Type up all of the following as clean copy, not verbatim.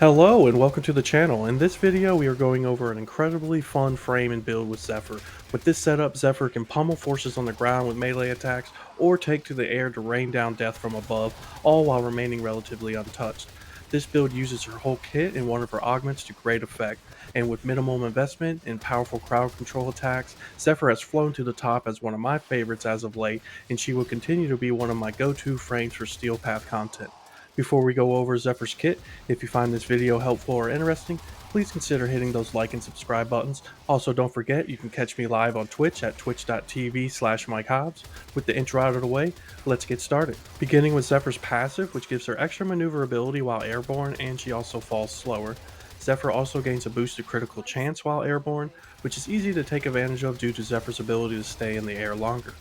Hello and welcome to the channel. In this video we are going over an incredibly fun frame and build with Zephyr. With this setup, Zephyr can pummel forces on the ground with melee attacks or take to the air to rain down death from above, all while remaining relatively untouched. This build uses her whole kit and one of her augments to great effect, and with minimal investment and powerful crowd control attacks, Zephyr has flown to the top as one of my favorites as of late, and she will continue to be one of my go-to frames for Steel Path content. Before we go over Zephyr's kit, if you find this video helpful or interesting, please consider hitting those like and subscribe buttons. Also, don't forget you can catch me live on Twitch at twitch.tv/MikeHobbs. With the intro out of the way, let's get started. Beginning with Zephyr's passive, which gives her extra maneuverability while airborne, and she also falls slower. Zephyr also gains a boosted critical chance while airborne, which is easy to take advantage of due to Zephyr's ability to stay in the air longer.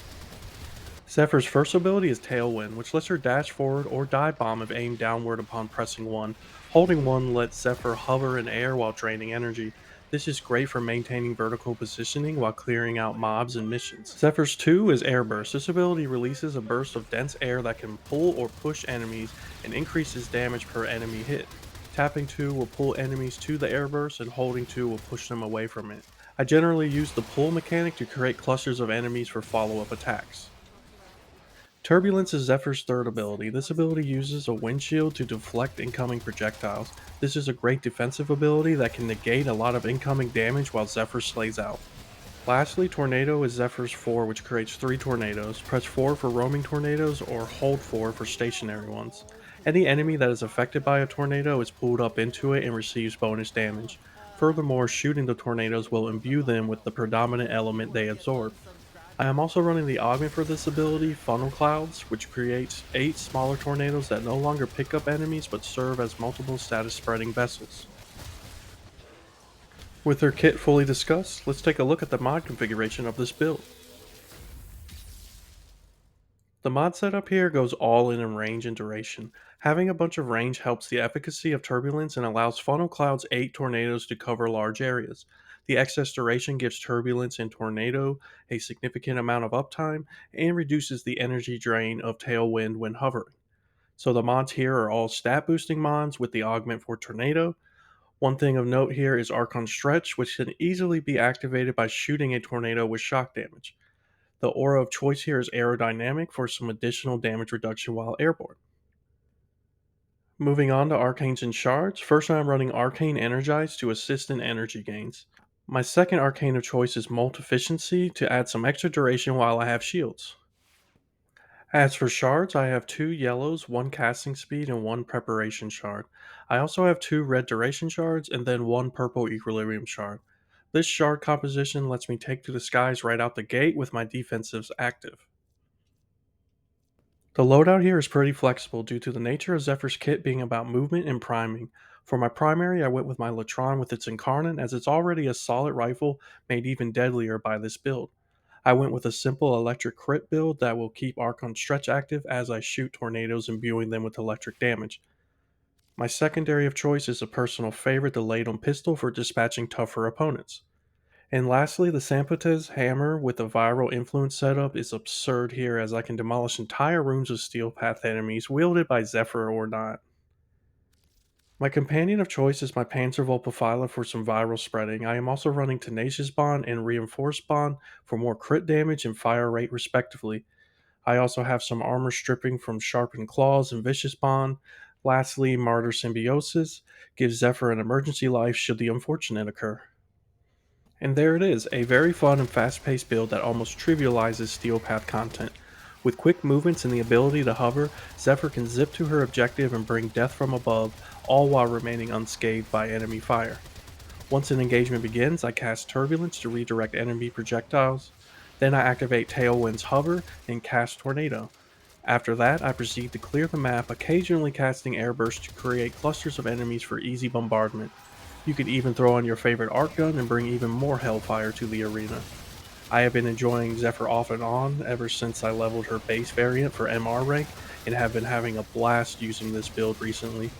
Zephyr's first ability is Tailwind, which lets her dash forward or dive bomb if aimed downward upon pressing 1. Holding 1 lets Zephyr hover in air while draining energy. This is great for maintaining vertical positioning while clearing out mobs and missions. Zephyr's 2 is Airburst. This ability releases a burst of dense air that can pull or push enemies and increases damage per enemy hit. Tapping 2 will pull enemies to the airburst and holding 2 will push them away from it. I generally use the pull mechanic to create clusters of enemies for follow-up attacks. Turbulence is Zephyr's third ability. This ability uses a windshield to deflect incoming projectiles. This is a great defensive ability that can negate a lot of incoming damage while Zephyr slays out. Lastly, Tornado is Zephyr's 4, which creates 3 tornadoes. Press 4 for roaming tornadoes or hold 4 for stationary ones. Any enemy that is affected by a tornado is pulled up into it and receives bonus damage. Furthermore, shooting the tornadoes will imbue them with the predominant element they absorb. I am also running the augment for this ability, Funnel Clouds, which creates 8 smaller tornadoes that no longer pick up enemies but serve as multiple status spreading vessels. With her kit fully discussed, let's take a look at the mod configuration of this build. The mod setup here goes all in range and duration. Having a bunch of range helps the efficacy of Turbulence and allows Funnel Cloud's 8 tornadoes to cover large areas. The excess duration gives Turbulence and Tornado a significant amount of uptime and reduces the energy drain of Tailwind when hovering. So the mods here are all stat boosting mods with the augment for Tornado. One thing of note here is Archon Stretch, which can easily be activated by shooting a tornado with shock damage. The aura of choice here is aerodynamic for some additional damage reduction while airborne. Moving on to Arcanes and Shards, first I'm running Arcane Energize to assist in energy gains. My second arcane of choice is Molt Efficiency to add some extra duration while I have shields. As for shards, I have 2 yellows, 1 casting speed, and 1 preparation shard. I also have 2 red duration shards and then 1 purple equilibrium shard. This shard composition lets me take to the skies right out the gate with my defensives active. The loadout here is pretty flexible due to the nature of Zephyr's kit being about movement and priming. For my primary, I went with my Latron with its Incarnate as it's already a solid rifle made even deadlier by this build. I went with a simple electric crit build that will keep Archon Stretch active as I shoot tornadoes imbuing them with electric damage. My secondary of choice is a personal favorite, the Ladon pistol for dispatching tougher opponents. And lastly, the Sampotez hammer with the viral influence setup is absurd here as I can demolish entire rooms of steel path enemies wielded by Zephyr or not. My companion of choice is my Panzervolt Profiler for some viral spreading. I am also running Tenacious Bond and Reinforced Bond for more crit damage and fire rate respectively. I also have some armor stripping from Sharpened Claws and Vicious Bond. Lastly, Martyr Symbiosis gives Zephyr an emergency life should the unfortunate occur. And there it is, a very fun and fast-paced build that almost trivializes Steel Path content. With quick movements and the ability to hover, Zephyr can zip to her objective and bring death from above, all while remaining unscathed by enemy fire. Once an engagement begins, I cast Turbulence to redirect enemy projectiles. Then I activate Tailwind's Hover and cast Tornado. After that, I proceed to clear the map, occasionally casting Airburst to create clusters of enemies for easy bombardment. You could even throw on your favorite arc gun and bring even more hellfire to the arena. I have been enjoying Zephyr off and on ever since I leveled her base variant for MR rank and have been having a blast using this build recently.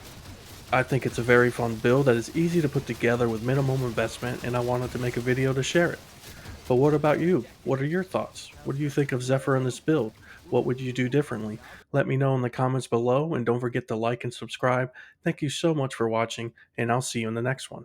I think it's a very fun build that is easy to put together with minimum investment, and I wanted to make a video to share it. But what about you? What are your thoughts? What do you think of Zephyr in this build? What would you do differently? Let me know in the comments below, and don't forget to like and subscribe. Thank you so much for watching, and I'll see you in the next one.